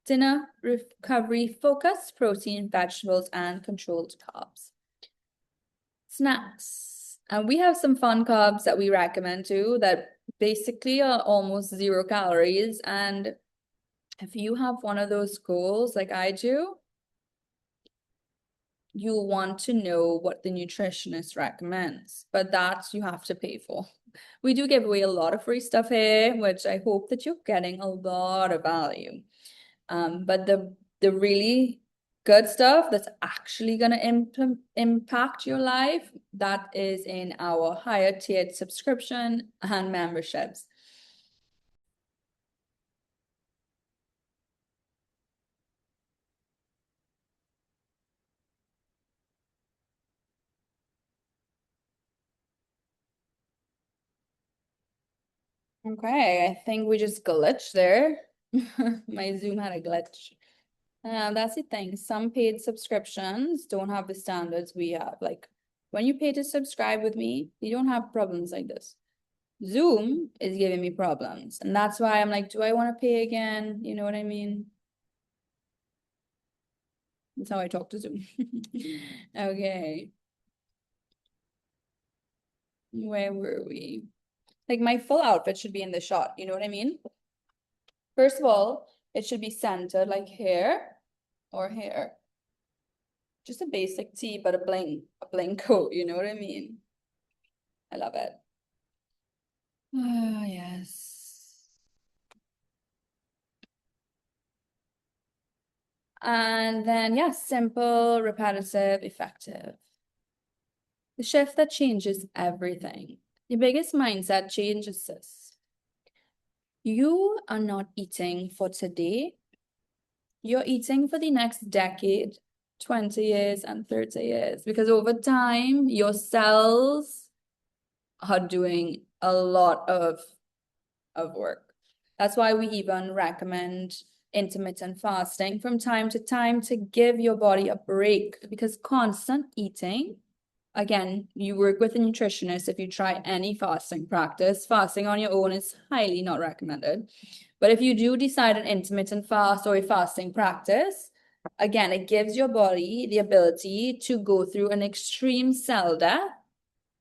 Dinner, recovery focused, protein, vegetables, and controlled carbs. Snacks. And we have some fun carbs that we recommend too that basically are almost 0 calories. And if you have one of those goals like I do, you'll want to know what the nutritionist recommends, but that you have to pay for. We do give away a lot of free stuff here, which I hope that you're getting a lot of value. But the really good stuff that's actually going to impact your life, that is in our higher tiered subscription and memberships. Okay, I think we just glitched there. My Zoom had a glitch. That's the thing. Some paid subscriptions don't have the standards we have. Like when you pay to subscribe with me, you don't have problems like this. Zoom is giving me problems. And that's why I'm like, do I want to pay again? You know what I mean? That's how I talk to Zoom. Okay. Where were we? Like my full outfit should be in the shot. You know what I mean? First of all, it should be centered like here or here. Just a basic tee, but a bling coat. You know what I mean? I love it. Ah, yes. And then, yeah, simple, repetitive, effective. The shift that changes everything. The biggest mindset change is this. You are not eating for today. You're eating for the next decade, 20 years and 30 years. Because over time, your cells are doing a lot of work. That's why we even recommend intermittent fasting from time to time to give your body a break, because constant eating, again, you work with a nutritionist if you try any fasting practice. Fasting on your own is highly not recommended. But if you do decide an intermittent fast or a fasting practice, again, it gives your body the ability to go through an extreme cell death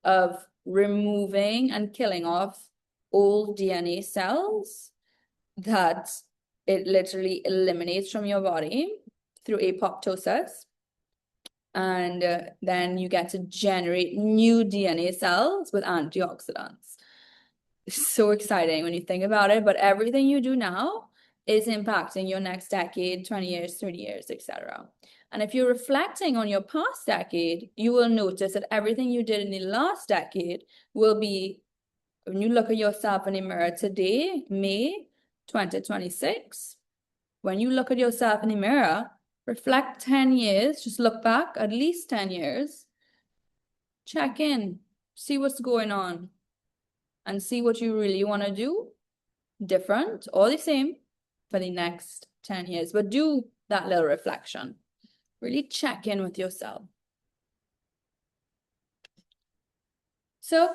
of removing and killing off old DNA cells that it literally eliminates from your body through apoptosis. And then you get to generate new DNA cells with antioxidants. It's so exciting when you think about it, but everything you do now is impacting your next decade, 20 years, 30 years, etc. And if you're reflecting on your past decade, you will notice that everything you did in the last decade will be, when you look at yourself in the mirror today, May 2026, when you look at yourself in the mirror, reflect 10 years, just look back at least 10 years, check in, see what's going on, and see what you really want to do different or the same for the next 10 years. But do that little reflection. Really check in with yourself. So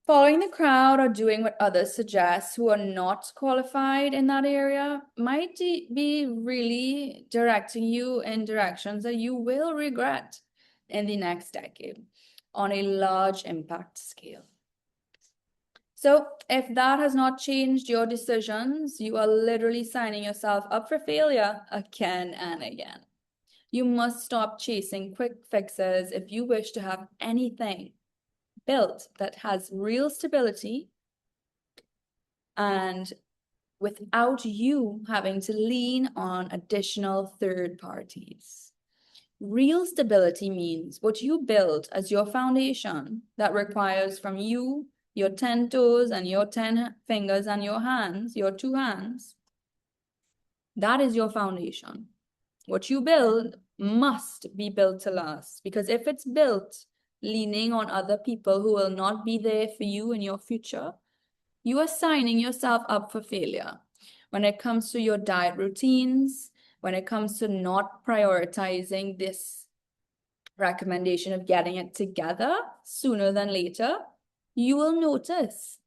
following the crowd or doing what others suggest who are not qualified in that area might be really directing you in directions that you will regret in the next decade on a large impact scale. So if that has not changed your decisions, you are literally signing yourself up for failure again and again. You must stop chasing quick fixes if you wish to have anything built that has real stability and without you having to lean on additional third parties. Real stability means what you build as your foundation that requires from you, your 10 toes and your 10 fingers and your hands, your 2 hands. That is your foundation. What you build must be built to last, because if it's built leaning on other people who will not be there for you in your future, you are signing yourself up for failure. When it comes to your diet routines, when it comes to not prioritizing this recommendation of getting it together sooner than later, you will notice.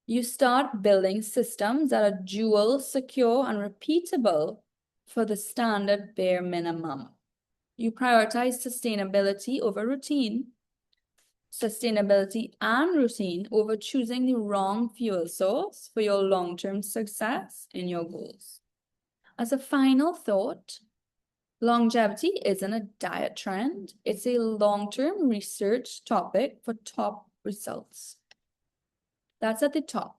You start building systems that are dual, secure, and repeatable for the standard bare minimum. You prioritize sustainability over routine, sustainability and routine over choosing the wrong fuel source for your long-term success in your goals. As a final thought, longevity isn't a diet trend. It's a long-term research topic for top results. That's at the top.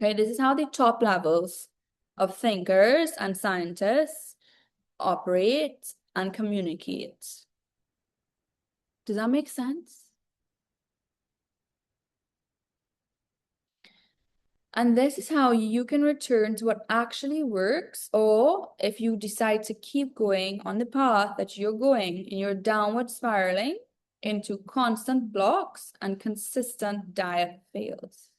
Okay, this is how the top levels of thinkers and scientists operate and communicate. Does that make sense? And this is how you can return to what actually works, or if you decide to keep going on the path that you're going and you're downward spiraling into constant blocks and consistent diet fails.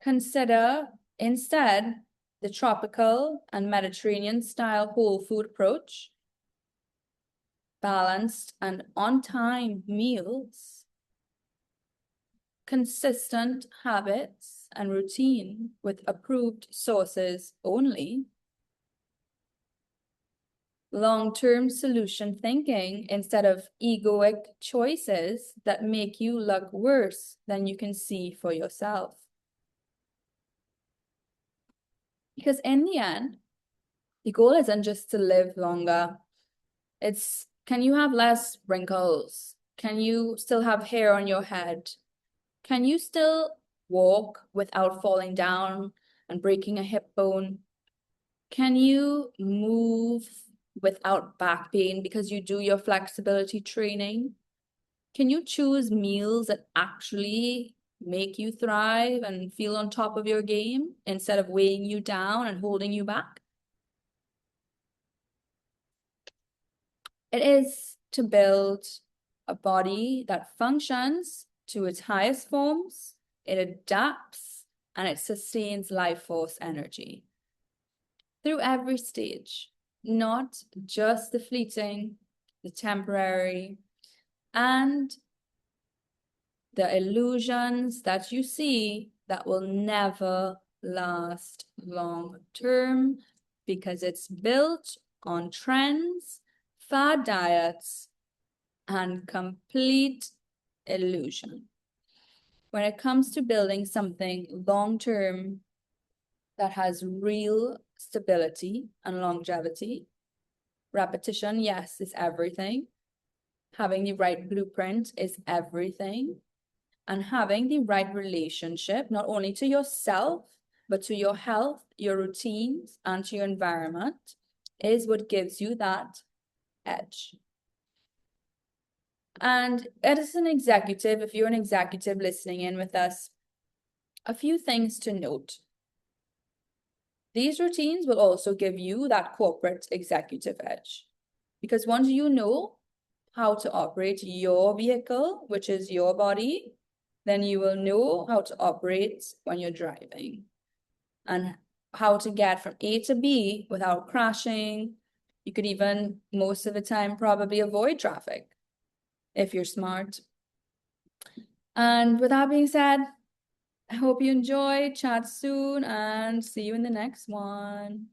Consider instead the tropical and Mediterranean style whole food approach, balanced and on-time meals, consistent habits and routine with approved sources only, long-term solution thinking instead of egoic choices that make you look worse than you can see for yourself. Because in the end, the goal isn't just to live longer. It's, can you have less wrinkles? Can you still have hair on your head? Can you still walk without falling down and breaking a hip bone? Can you move without back pain because you do your flexibility training? Can you choose meals that actually make you thrive and feel on top of your game instead of weighing you down and holding you back? It is to build a body that functions to its highest forms, it adapts, and it sustains life force energy through every stage, not just the fleeting, the temporary, and the illusions that you see that will never last long term because it's built on trends, fad diets, and complete illusion. When it comes to building something long-term that has real stability and longevity, repetition, yes, is everything. Having the right blueprint is everything. And having the right relationship, not only to yourself, but to your health, your routines, and to your environment, is what gives you that edge. And as an executive, if you're an executive listening in with us, a few things to note. These routines will also give you that corporate executive edge. Because once you know how to operate your vehicle, which is your body, then you will know how to operate when you're driving and how to get from A to B without crashing. You could even, most of the time, probably avoid traffic if you're smart. And with that being said, I hope you enjoyed. Chat soon and see you in the next one.